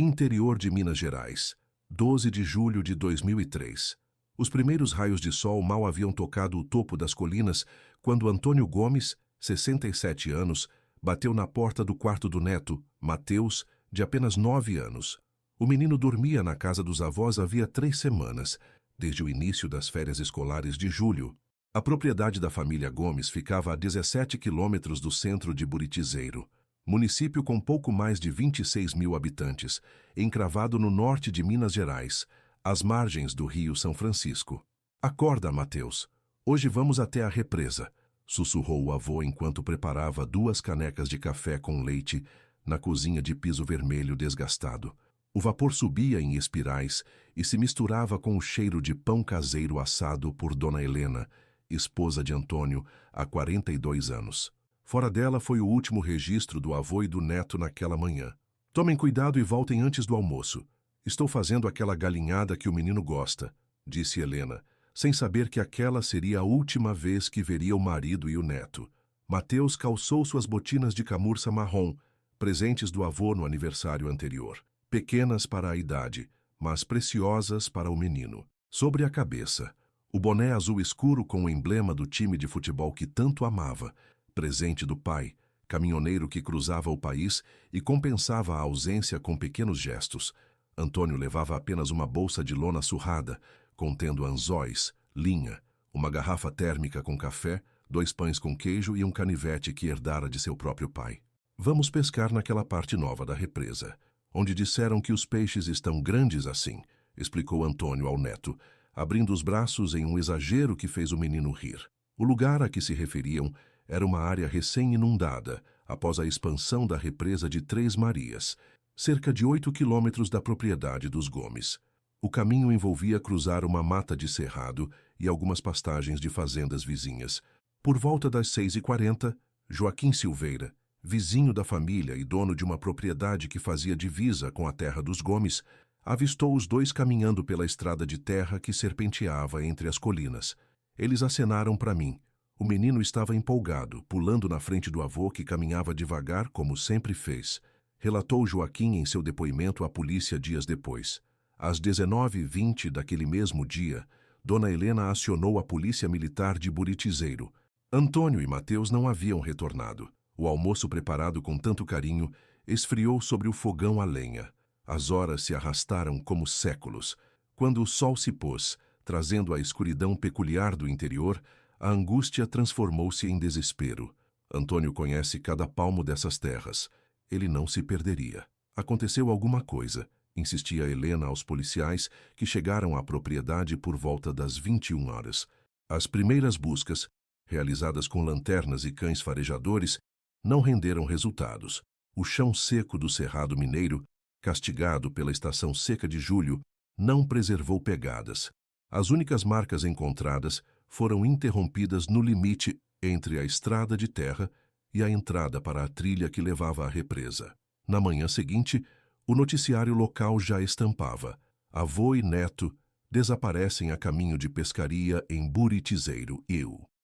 Interior de Minas Gerais, 12 de julho de 2003. Os primeiros raios de sol mal haviam tocado o topo das colinas quando Antônio Gomes, 67 anos, bateu na porta do quarto do neto, Mateus, de apenas 9 anos. O menino dormia na casa dos avós havia 3 semanas, desde o início das férias escolares de julho. A propriedade da família Gomes ficava a 17 quilômetros do centro de Buritizeiro, município com pouco mais de 26 mil habitantes, encravado no norte de Minas Gerais, às margens do rio São Francisco. Acorda, Mateus. Hoje vamos até a represa, sussurrou o avô enquanto preparava 2 canecas de café com leite na cozinha de piso vermelho desgastado. O vapor subia em espirais e se misturava com o cheiro de pão caseiro assado por Dona Helena, esposa de Antônio, há 42 anos. Fora dela foi o último registro do avô e do neto naquela manhã. Tomem cuidado e voltem antes do almoço. Estou fazendo aquela galinhada que o menino gosta, disse Helena, sem saber que aquela seria a última vez que veria o marido e o neto. Mateus calçou suas botinas de camurça marrom, presentes do avô no aniversário anterior. Pequenas para a idade, mas preciosas para o menino. Sobre a cabeça, o boné azul escuro com o emblema do time de futebol que tanto amava, presente do pai, caminhoneiro que cruzava o país e compensava a ausência com pequenos gestos. Antônio levava apenas uma bolsa de lona surrada, contendo anzóis, linha, uma garrafa térmica com café, 2 pães com queijo e um canivete que herdara de seu próprio pai. Vamos pescar naquela parte nova da represa, onde disseram que os peixes estão grandes assim, explicou Antônio ao neto, abrindo os braços em um exagero que fez o menino rir. O lugar a que se referiam era uma área recém-inundada, após a expansão da represa de Três Marias, cerca de 8 quilômetros da propriedade dos Gomes. O caminho envolvia cruzar uma mata de cerrado e algumas pastagens de fazendas vizinhas. Por volta das 6h40, Joaquim Silveira, vizinho da família e dono de uma propriedade que fazia divisa com a terra dos Gomes, avistou os 2 caminhando pela estrada de terra que serpenteava entre as colinas. Eles acenaram para mim. O menino estava empolgado, pulando na frente do avô que caminhava devagar como sempre fez, relatou Joaquim em seu depoimento à polícia dias depois. Às 19h20 daquele mesmo dia, Dona Helena acionou a polícia militar de Buritizeiro. Antônio e Mateus não haviam retornado. O almoço preparado com tanto carinho esfriou sobre o fogão a lenha. As horas se arrastaram como séculos. Quando o sol se pôs, trazendo a escuridão peculiar do interior, a angústia transformou-se em desespero. Antônio conhece cada palmo dessas terras. Ele não se perderia. Aconteceu alguma coisa, insistia Helena aos policiais que chegaram à propriedade por volta das 21 horas. As primeiras buscas, realizadas com lanternas e cães farejadores, não renderam resultados. O chão seco do Cerrado Mineiro, castigado pela estação seca de julho, não preservou pegadas. As únicas marcas encontradas foram interrompidas no limite entre a estrada de terra e a entrada para a trilha que levava à represa. Na manhã seguinte, o noticiário local já estampava: avô e neto desaparecem a caminho de pescaria em Buritizeiro.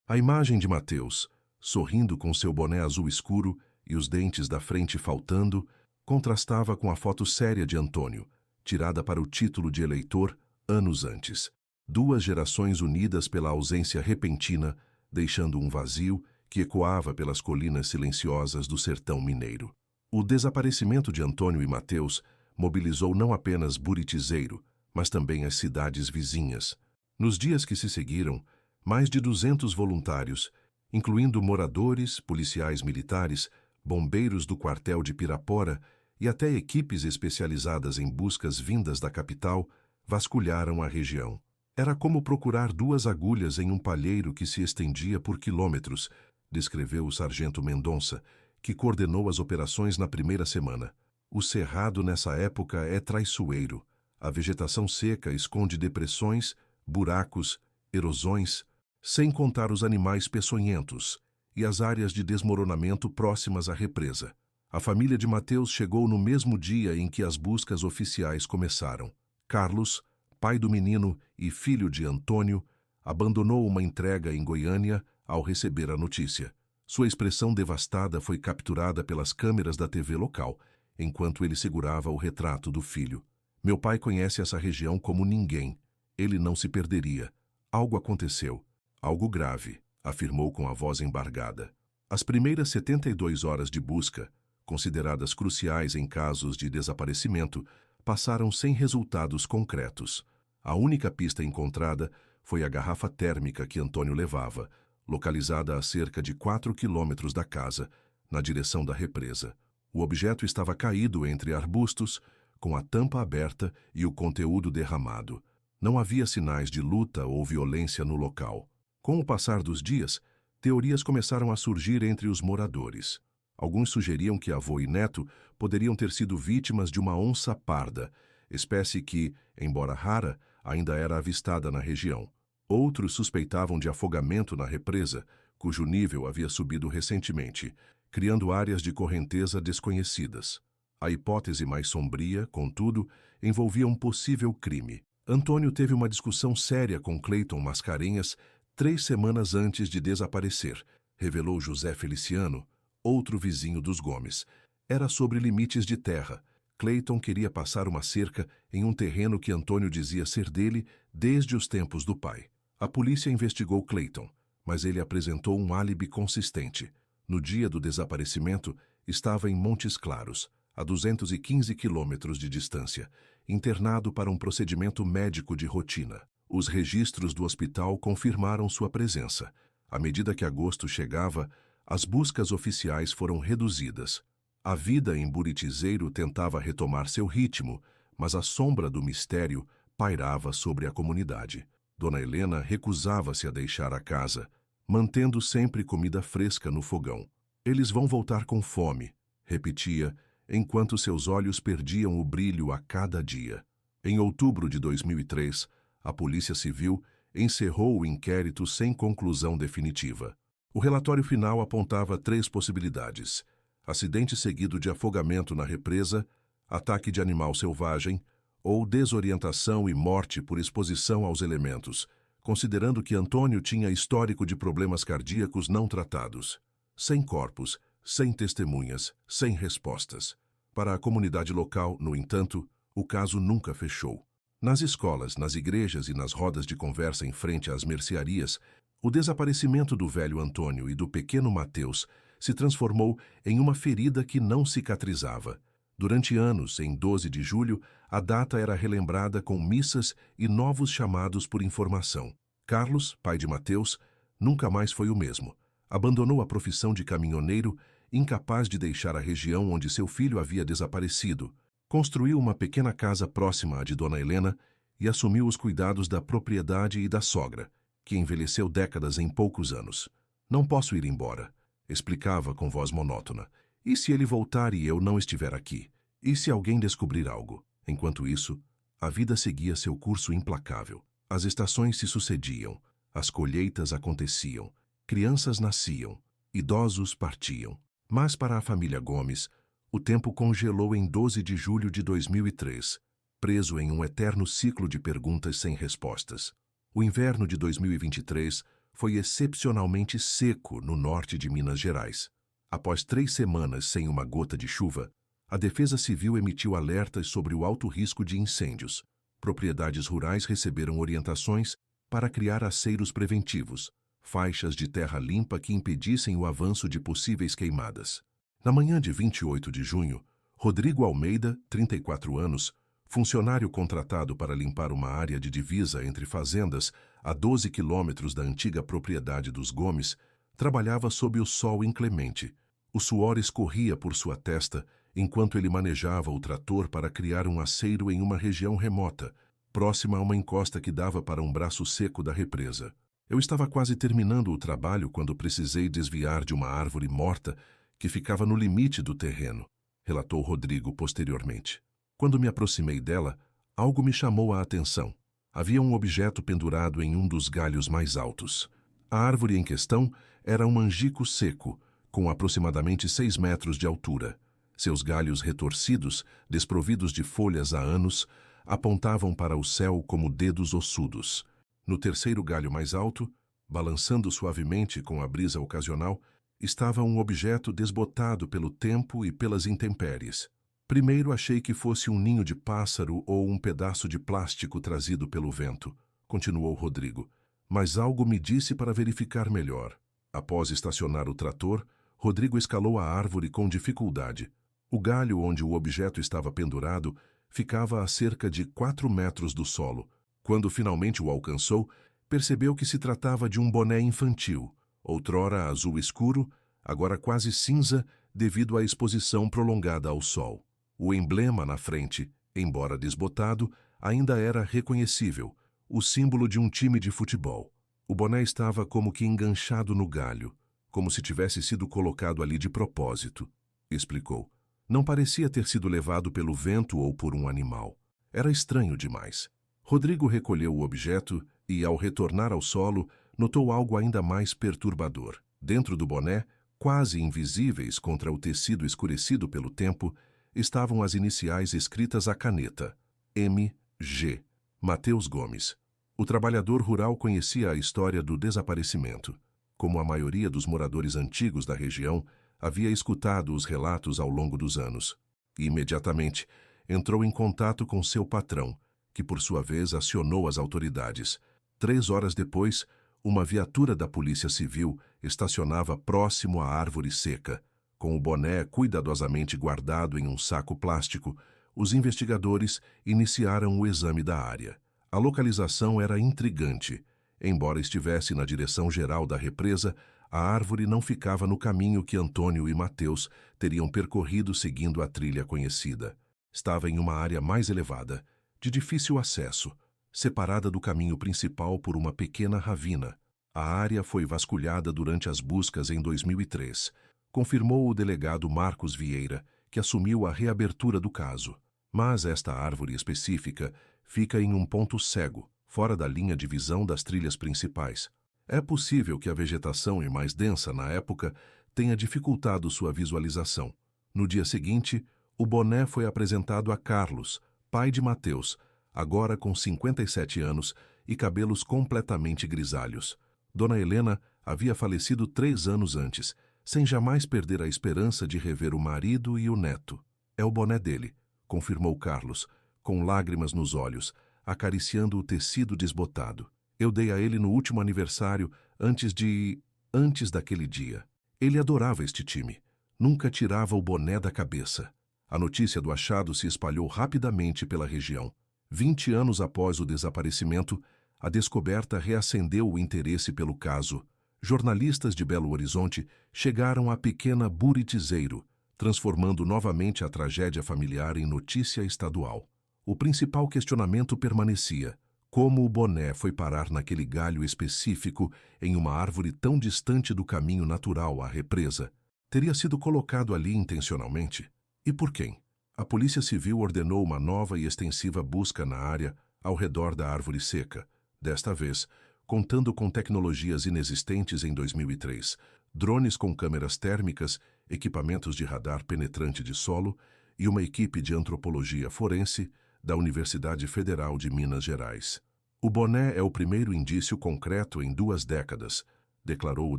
A imagem de Mateus, sorrindo com seu boné azul escuro e os dentes da frente faltando, contrastava com a foto séria de Antônio, tirada para o título de eleitor anos antes. 2 gerações unidas pela ausência repentina, deixando um vazio que ecoava pelas colinas silenciosas do sertão mineiro. O desaparecimento de Antônio e Mateus mobilizou não apenas Buritizeiro, mas também as cidades vizinhas. Nos dias que se seguiram, mais de 200 voluntários, incluindo moradores, policiais militares, bombeiros do quartel de Pirapora e até equipes especializadas em buscas vindas da capital, vasculharam a região. Era como procurar 2 agulhas em um palheiro que se estendia por quilômetros, descreveu o sargento Mendonça, que coordenou as operações na primeira semana. O cerrado nessa época é traiçoeiro. A vegetação seca esconde depressões, buracos, erosões, sem contar os animais peçonhentos e as áreas de desmoronamento próximas à represa. A família de Mateus chegou no mesmo dia em que as buscas oficiais começaram. Carlos, pai do menino e filho de Antônio, abandonou uma entrega em Goiânia ao receber a notícia. Sua expressão devastada foi capturada pelas câmeras da TV local enquanto ele segurava o retrato do filho. Meu pai conhece essa região como ninguém. Ele não se perderia. Algo aconteceu. Algo grave, afirmou com a voz embargada. As primeiras 72 horas de busca, consideradas cruciais em casos de desaparecimento, passaram sem resultados concretos. A única pista encontrada foi a garrafa térmica que Antônio levava, localizada a cerca de 4 quilômetros da casa, na direção da represa. O objeto estava caído entre arbustos, com a tampa aberta e o conteúdo derramado. Não havia sinais de luta ou violência no local. Com o passar dos dias, teorias começaram a surgir entre os moradores. Alguns sugeriam que avô e neto poderiam ter sido vítimas de uma onça parda, espécie que, embora rara, ainda era avistada na região. Outros suspeitavam de afogamento na represa, cujo nível havia subido recentemente, criando áreas de correnteza desconhecidas. A hipótese mais sombria, contudo, envolvia um possível crime. Antônio teve uma discussão séria com Cleiton Mascarenhas 3 semanas antes de desaparecer, revelou José Feliciano, outro vizinho dos Gomes. Era sobre limites de terra. Cleiton queria passar uma cerca em um terreno que Antônio dizia ser dele desde os tempos do pai. A polícia investigou Cleiton, mas ele apresentou um álibi consistente. No dia do desaparecimento, estava em Montes Claros, a 215 quilômetros de distância, internado para um procedimento médico de rotina. Os registros do hospital confirmaram sua presença. À medida que agosto chegava, as buscas oficiais foram reduzidas. A vida em Buritizeiro tentava retomar seu ritmo, mas a sombra do mistério pairava sobre a comunidade. Dona Helena recusava-se a deixar a casa, mantendo sempre comida fresca no fogão. Eles vão voltar com fome, repetia, enquanto seus olhos perdiam o brilho a cada dia. Em outubro de 2003, a Polícia Civil encerrou o inquérito sem conclusão definitiva. O relatório final apontava 3 possibilidades: acidente seguido de afogamento na represa, ataque de animal selvagem ou desorientação e morte por exposição aos elementos, considerando que Antônio tinha histórico de problemas cardíacos não tratados. Sem corpos, sem testemunhas, sem respostas. Para a comunidade local, no entanto, o caso nunca fechou. Nas escolas, nas igrejas e nas rodas de conversa em frente às mercearias, o desaparecimento do velho Antônio e do pequeno Mateus se transformou em uma ferida que não cicatrizava. Durante anos, em 12 de julho, a data era relembrada com missas e novos chamados por informação. Carlos, pai de Mateus, nunca mais foi o mesmo. Abandonou a profissão de caminhoneiro, incapaz de deixar a região onde seu filho havia desaparecido. Construiu uma pequena casa próxima à de Dona Helena e assumiu os cuidados da propriedade e da sogra, que envelheceu décadas em poucos anos. "Não posso ir embora", explicava com voz monótona. "E se ele voltar e eu não estiver aqui? E se alguém descobrir algo?" Enquanto isso, a vida seguia seu curso implacável. As estações se sucediam, as colheitas aconteciam, crianças nasciam, idosos partiam. Mas para a família Gomes, o tempo congelou em 12 de julho de 2003, preso em um eterno ciclo de perguntas sem respostas. O inverno de 2023 foi excepcionalmente seco no norte de Minas Gerais. Após 3 semanas sem uma gota de chuva, a Defesa Civil emitiu alertas sobre o alto risco de incêndios. Propriedades rurais receberam orientações para criar aceiros preventivos, faixas de terra limpa que impedissem o avanço de possíveis queimadas. Na manhã de 28 de junho, Rodrigo Almeida, 34 anos, funcionário contratado para limpar uma área de divisa entre fazendas a 12 quilômetros da antiga propriedade dos Gomes, trabalhava sob o sol inclemente. O suor escorria por sua testa enquanto ele manejava o trator para criar um aceiro em uma região remota, próxima a uma encosta que dava para um braço seco da represa. "Eu estava quase terminando o trabalho quando precisei desviar de uma árvore morta que ficava no limite do terreno", relatou Rodrigo posteriormente. "Quando me aproximei dela, algo me chamou a atenção. Havia um objeto pendurado em um dos galhos mais altos. A árvore em questão era um angico seco, com aproximadamente 6 metros de altura. Seus galhos retorcidos, desprovidos de folhas há anos, apontavam para o céu como dedos ossudos. No terceiro galho mais alto, balançando suavemente com a brisa ocasional, estava um objeto desbotado pelo tempo e pelas intempéries. Primeiro achei que fosse um ninho de pássaro ou um pedaço de plástico trazido pelo vento, continuou Rodrigo, mas algo me disse para verificar melhor. Após estacionar o trator, Rodrigo escalou a árvore com dificuldade. O galho onde o objeto estava pendurado ficava a cerca de 4 metros do solo. Quando finalmente o alcançou, percebeu que se tratava de um boné infantil, outrora azul escuro, agora quase cinza devido à exposição prolongada ao sol. O emblema na frente, embora desbotado, ainda era reconhecível, o símbolo de um time de futebol. O boné estava como que enganchado no galho, como se tivesse sido colocado ali de propósito, explicou. Não parecia ter sido levado pelo vento ou por um animal. Era estranho demais. Rodrigo recolheu o objeto e, ao retornar ao solo, notou algo ainda mais perturbador. Dentro do boné, quase invisíveis contra o tecido escurecido pelo tempo, estavam as iniciais escritas à caneta, M.G. Mateus Gomes. O trabalhador rural conhecia a história do desaparecimento. Como a maioria dos moradores antigos da região, havia escutado os relatos ao longo dos anos. E, imediatamente, entrou em contato com seu patrão, que por sua vez acionou as autoridades. 3 horas depois, uma viatura da Polícia Civil estacionava próximo à árvore seca. Com o boné cuidadosamente guardado em um saco plástico, os investigadores iniciaram o exame da área. A localização era intrigante. Embora estivesse na direção geral da represa, a árvore não ficava no caminho que Antônio e Mateus teriam percorrido seguindo a trilha conhecida. Estava em uma área mais elevada, de difícil acesso, separada do caminho principal por uma pequena ravina. A área foi vasculhada durante as buscas em 2003. Confirmou o delegado Marcos Vieira, que assumiu a reabertura do caso. Mas esta árvore específica fica em um ponto cego, fora da linha de visão das trilhas principais. É possível que a vegetação mais densa na época tenha dificultado sua visualização. No dia seguinte, o boné foi apresentado a Carlos, pai de Mateus, agora com 57 anos e cabelos completamente grisalhos. Dona Helena havia falecido 3 anos antes, sem jamais perder a esperança de rever o marido e o neto. É o boné dele, confirmou Carlos, com lágrimas nos olhos, acariciando o tecido desbotado. Eu dei a ele no último aniversário, antes daquele dia. Ele adorava este time. Nunca tirava o boné da cabeça. A notícia do achado se espalhou rapidamente pela região. 20 anos após o desaparecimento, a descoberta reacendeu o interesse pelo caso. Jornalistas de Belo Horizonte chegaram à pequena Buritizeiro, transformando novamente a tragédia familiar em notícia estadual. O principal questionamento permanecia: como o boné foi parar naquele galho específico em uma árvore tão distante do caminho natural à represa? Teria sido colocado ali intencionalmente? E por quem? A Polícia Civil ordenou uma nova e extensiva busca na área ao redor da árvore seca. Desta vez, contando com tecnologias inexistentes em 2003, drones com câmeras térmicas, equipamentos de radar penetrante de solo e uma equipe de antropologia forense da Universidade Federal de Minas Gerais. O boné é o primeiro indício concreto em 2 décadas, declarou o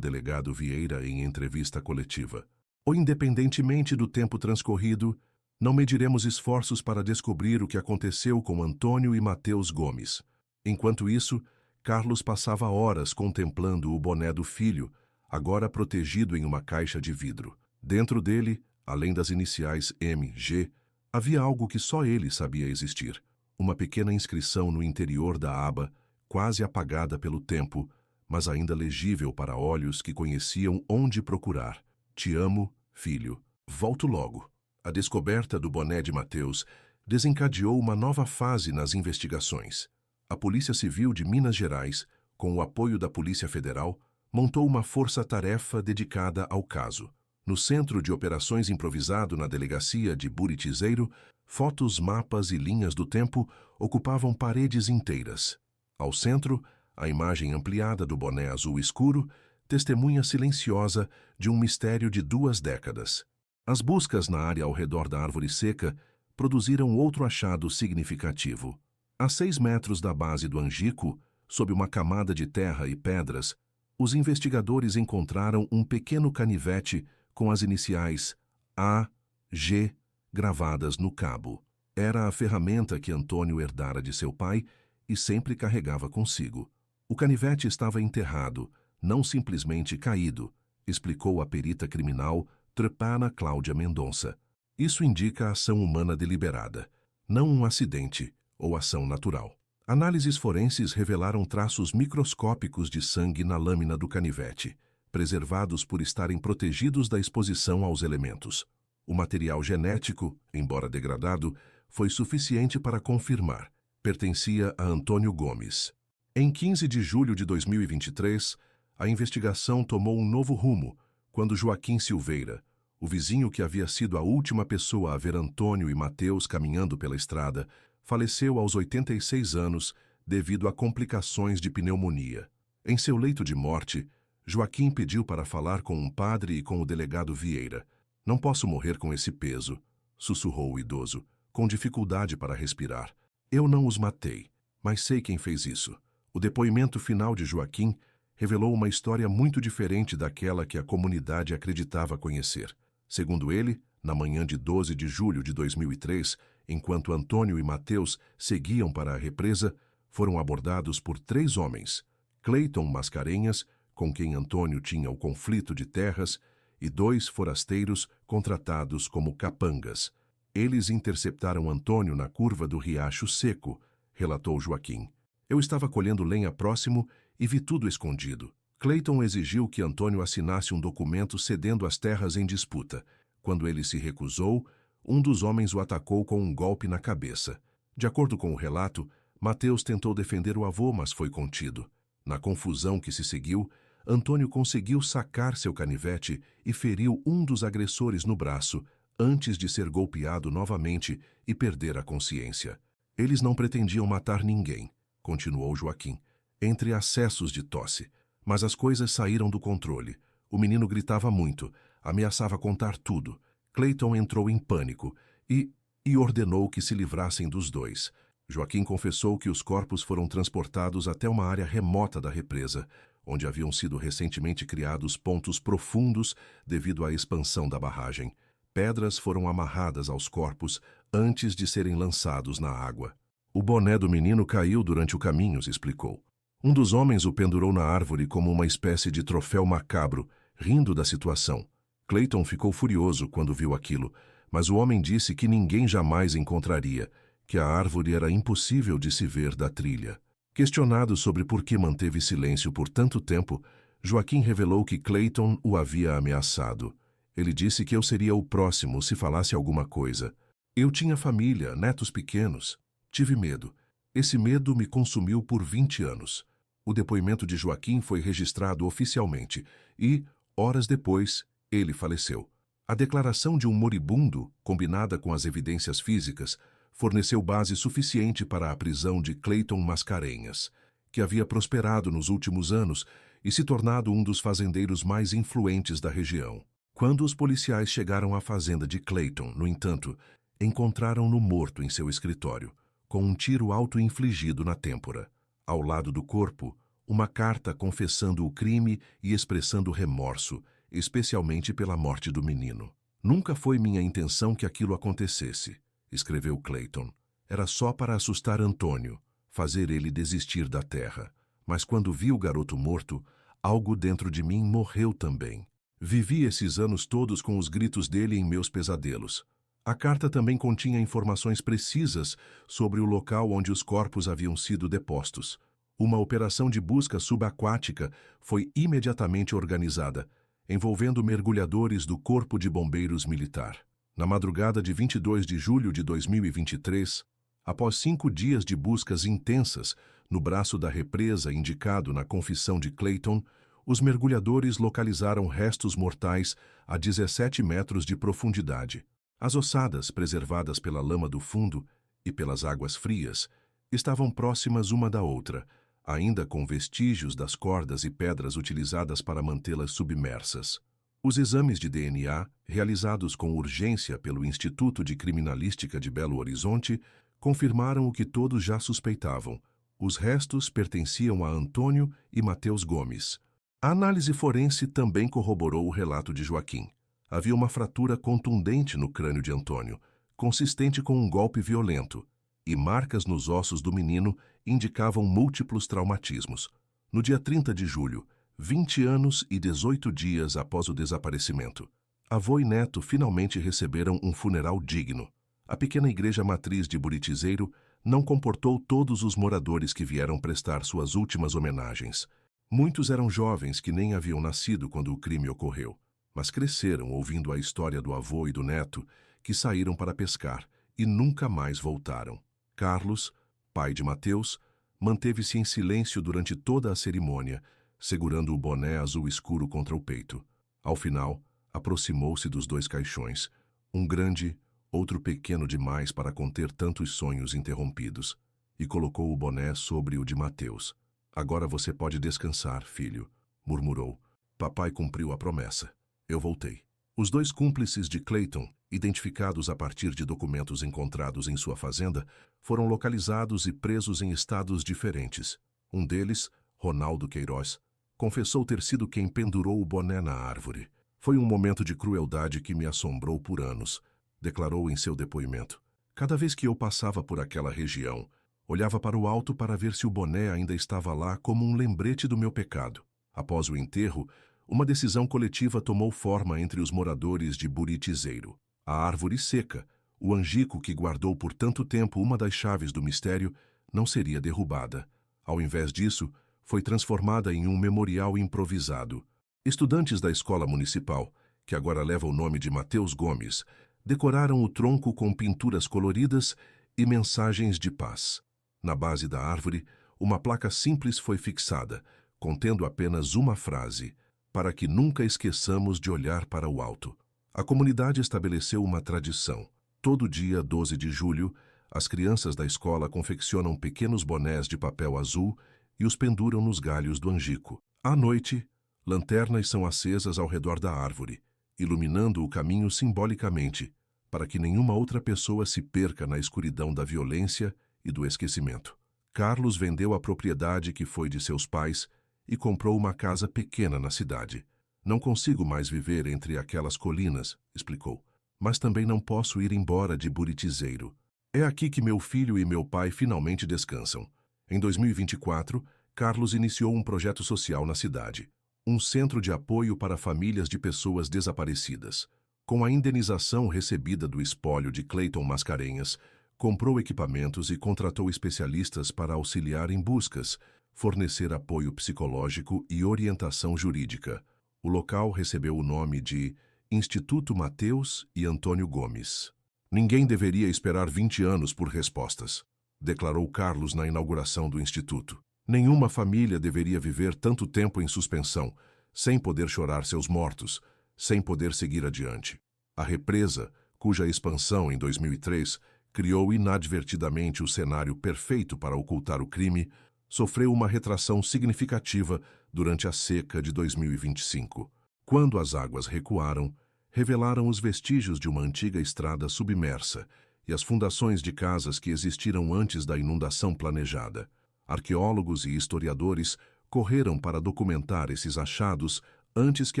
delegado Vieira em entrevista coletiva. Independentemente do tempo transcorrido, não mediremos esforços para descobrir o que aconteceu com Antônio e Mateus Gomes. Enquanto isso, Carlos passava horas contemplando o boné do filho, agora protegido em uma caixa de vidro. Dentro dele, além das iniciais M.G., havia algo que só ele sabia existir. Uma pequena inscrição no interior da aba, quase apagada pelo tempo, mas ainda legível para olhos que conheciam onde procurar. Te amo, filho. Volto logo. A descoberta do boné de Mateus desencadeou uma nova fase nas investigações. A Polícia Civil de Minas Gerais, com o apoio da Polícia Federal, montou uma força-tarefa dedicada ao caso. No Centro de Operações improvisado na delegacia de Buritizeiro, fotos, mapas e linhas do tempo ocupavam paredes inteiras. Ao centro, a imagem ampliada do boné azul escuro, testemunha silenciosa de um mistério de 2 décadas. As buscas na área ao redor da árvore seca produziram outro achado significativo. A 6 metros da base do angico, sob uma camada de terra e pedras, os investigadores encontraram um pequeno canivete com as iniciais A, G gravadas no cabo. Era a ferramenta que Antônio herdara de seu pai e sempre carregava consigo. O canivete estava enterrado, não simplesmente caído, explicou a perita criminal Trepana Cláudia Mendonça. Isso indica ação humana deliberada, não um acidente ou ação natural. Análises forenses revelaram traços microscópicos de sangue na lâmina do canivete, preservados por estarem protegidos da exposição aos elementos. O material genético, embora degradado, foi suficiente para confirmar. Pertencia a Antônio Gomes. Em 15 de julho de 2023, a investigação tomou um novo rumo, quando Joaquim Silveira, o vizinho que havia sido a última pessoa a ver Antônio e Mateus caminhando pela estrada, faleceu aos 86 anos devido a complicações de pneumonia. Em seu leito de morte, Joaquim pediu para falar com um padre e com o delegado Vieira. "Não posso morrer com esse peso", sussurrou o idoso, com dificuldade para respirar. "Eu não os matei, mas sei quem fez isso." O depoimento final de Joaquim revelou uma história muito diferente daquela que a comunidade acreditava conhecer. Segundo ele, na manhã de 12 de julho de 2003, enquanto Antônio e Mateus seguiam para a represa, foram abordados por 3 homens: Cleiton Mascarenhas, com quem Antônio tinha o conflito de terras, e 2 forasteiros contratados como capangas. Eles interceptaram Antônio na curva do Riacho Seco, relatou Joaquim. "Eu estava colhendo lenha próximo e vi tudo escondido. Cleiton exigiu que Antônio assinasse um documento cedendo as terras em disputa. Quando ele se recusou, um dos homens o atacou com um golpe na cabeça. De acordo com o relato, Mateus tentou defender o avô, mas foi contido. Na confusão que se seguiu, Antônio conseguiu sacar seu canivete e feriu um dos agressores no braço, antes de ser golpeado novamente e perder a consciência. Eles não pretendiam matar ninguém", continuou Joaquim, entre acessos de tosse. "Mas as coisas saíram do controle. O menino gritava muito, ameaçava contar tudo. Cleiton entrou em pânico e ordenou que se livrassem dos 2. Joaquim confessou que os corpos foram transportados até uma área remota da represa, onde haviam sido recentemente criados pontos profundos devido à expansão da barragem. Pedras foram amarradas aos corpos antes de serem lançados na água. O boné do menino caiu durante o caminho", explicou. "Um dos homens o pendurou na árvore como uma espécie de troféu macabro, rindo da situação. Cleiton ficou furioso quando viu aquilo, mas o homem disse que ninguém jamais encontraria, que a árvore era impossível de se ver da trilha." Questionado sobre por que manteve silêncio por tanto tempo, Joaquim revelou que Cleiton o havia ameaçado. "Ele disse que eu seria o próximo se falasse alguma coisa. Eu tinha família, netos pequenos. Tive medo. Esse medo me consumiu por 20 anos. O depoimento de Joaquim foi registrado oficialmente e, horas depois, ele faleceu. A declaração de um moribundo, combinada com as evidências físicas, forneceu base suficiente para a prisão de Cleiton Mascarenhas, que havia prosperado nos últimos anos e se tornado um dos fazendeiros mais influentes da região. Quando os policiais chegaram à fazenda de Cleiton, no entanto, encontraram-no morto em seu escritório, com um tiro auto-infligido na têmpora. Ao lado do corpo, uma carta confessando o crime e expressando remorso, especialmente pela morte do menino. "Nunca foi minha intenção que aquilo acontecesse", escreveu Cleiton. "Era só para assustar Antônio, fazer ele desistir da terra. Mas quando vi o garoto morto, algo dentro de mim morreu também. Vivi esses anos todos com os gritos dele em meus pesadelos." A carta também continha informações precisas sobre o local onde os corpos haviam sido depostos. Uma operação de busca subaquática foi imediatamente organizada, envolvendo mergulhadores do Corpo de Bombeiros Militar. Na madrugada de 22 de julho de 2023, após 5 dias de buscas intensas no braço da represa indicado na confissão de Cleiton, os mergulhadores localizaram restos mortais a 17 metros de profundidade. As ossadas, preservadas pela lama do fundo e pelas águas frias, estavam próximas uma da outra, ainda com vestígios das cordas e pedras utilizadas para mantê-las submersas. Os exames de DNA, realizados com urgência pelo Instituto de Criminalística de Belo Horizonte, confirmaram o que todos já suspeitavam. Os restos pertenciam a Antônio e Mateus Gomes. A análise forense também corroborou o relato de Joaquim. Havia uma fratura contundente no crânio de Antônio, consistente com um golpe violento, e marcas nos ossos do menino indicavam múltiplos traumatismos. No dia 30 de julho, 20 anos e 18 dias após o desaparecimento, avô e neto finalmente receberam um funeral digno. A pequena igreja matriz de Buritizeiro não comportou todos os moradores que vieram prestar suas últimas homenagens. Muitos eram jovens que nem haviam nascido quando o crime ocorreu, mas cresceram ouvindo a história do avô e do neto, que saíram para pescar e nunca mais voltaram. Carlos, pai de Mateus, manteve-se em silêncio durante toda a cerimônia, segurando o boné azul escuro contra o peito. Ao final, aproximou-se dos dois caixões, um grande, outro pequeno demais para conter tantos sonhos interrompidos, e colocou o boné sobre o de Mateus. Agora você pode descansar, filho, murmurou. Papai cumpriu a promessa. Eu voltei. Os dois cúmplices de Clayton, identificados a partir de documentos encontrados em sua fazenda, foram localizados e presos em estados diferentes. Um deles, Ronaldo Queiroz, confessou ter sido quem pendurou o boné na árvore. Foi um momento de crueldade que me assombrou por anos, declarou em seu depoimento. Cada vez que eu passava por aquela região, olhava para o alto para ver se o boné ainda estava lá como um lembrete do meu pecado. Após o enterro, uma decisão coletiva tomou forma entre os moradores de Buritizeiro. A árvore seca, o angico que guardou por tanto tempo uma das chaves do mistério, não seria derrubada. Ao invés disso, foi transformada em um memorial improvisado. Estudantes da escola municipal, que agora leva o nome de Mateus Gomes, decoraram o tronco com pinturas coloridas e mensagens de paz. Na base da árvore, uma placa simples foi fixada, contendo apenas uma frase: para que nunca esqueçamos de olhar para o alto. A comunidade estabeleceu uma tradição. Todo dia 12 de julho, as crianças da escola confeccionam pequenos bonés de papel azul e os penduram nos galhos do angico. À noite, lanternas são acesas ao redor da árvore, iluminando o caminho simbolicamente, para que nenhuma outra pessoa se perca na escuridão da violência e do esquecimento. Carlos vendeu a propriedade que foi de seus pais e comprou uma casa pequena na cidade. Não consigo mais viver entre aquelas colinas, explicou, mas também não posso ir embora de Buritizeiro. É aqui que meu filho e meu pai finalmente descansam. Em 2024, Carlos iniciou um projeto social na cidade, um centro de apoio para famílias de pessoas desaparecidas. Com a indenização recebida do espólio de Clayton Mascarenhas, comprou equipamentos e contratou especialistas para auxiliar em buscas, fornecer apoio psicológico e orientação jurídica. O local recebeu o nome de Instituto Mateus e Antônio Gomes. Ninguém deveria esperar 20 anos por respostas, declarou Carlos na inauguração do Instituto. Nenhuma família deveria viver tanto tempo em suspensão, sem poder chorar seus mortos, sem poder seguir adiante. A represa, cuja expansão em 2003 criou inadvertidamente o cenário perfeito para ocultar o crime, sofreu uma retração significativa durante a seca de 2025. Quando as águas recuaram, revelaram os vestígios de uma antiga estrada submersa e as fundações de casas que existiram antes da inundação planejada. Arqueólogos e historiadores correram para documentar esses achados antes que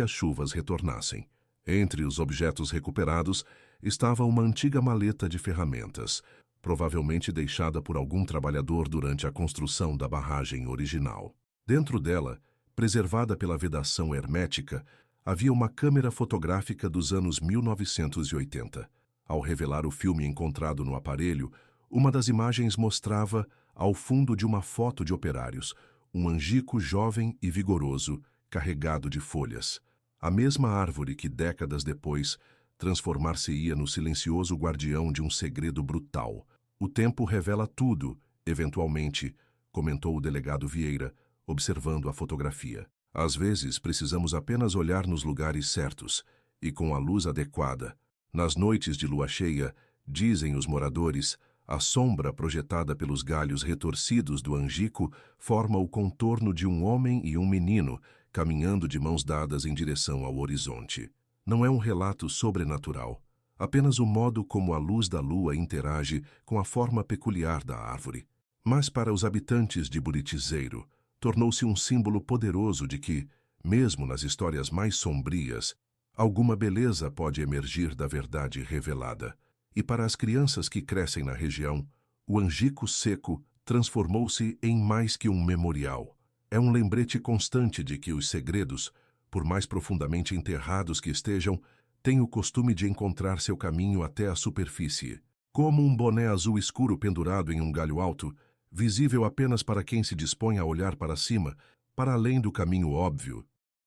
as chuvas retornassem. Entre os objetos recuperados estava uma antiga maleta de ferramentas, provavelmente deixada por algum trabalhador durante a construção da barragem original. Dentro dela, preservada pela vedação hermética, havia uma câmera fotográfica dos anos 1980. Ao revelar o filme encontrado no aparelho, uma das imagens mostrava, ao fundo de uma foto de operários, um angico jovem e vigoroso, carregado de folhas. A mesma árvore que, décadas depois, transformar-se-ia no silencioso guardião de um segredo brutal. O tempo revela tudo, eventualmente, comentou o delegado Vieira, observando a fotografia. Às vezes, precisamos apenas olhar nos lugares certos e com a luz adequada. Nas noites de lua cheia, dizem os moradores, a sombra projetada pelos galhos retorcidos do angico forma o contorno de um homem e um menino, caminhando de mãos dadas em direção ao horizonte. Não é um relato sobrenatural, apenas o modo como a luz da lua interage com a forma peculiar da árvore. Mas para os habitantes de Buritizeiro, tornou-se um símbolo poderoso de que, mesmo nas histórias mais sombrias, alguma beleza pode emergir da verdade revelada. E para as crianças que crescem na região, o Angico Seco transformou-se em mais que um memorial. É um lembrete constante de que os segredos, por mais profundamente enterrados que estejam, têm o costume de encontrar seu caminho até a superfície. Como um boné azul escuro pendurado em um galho alto, visível apenas para quem se dispõe a olhar para cima, para além do caminho óbvio,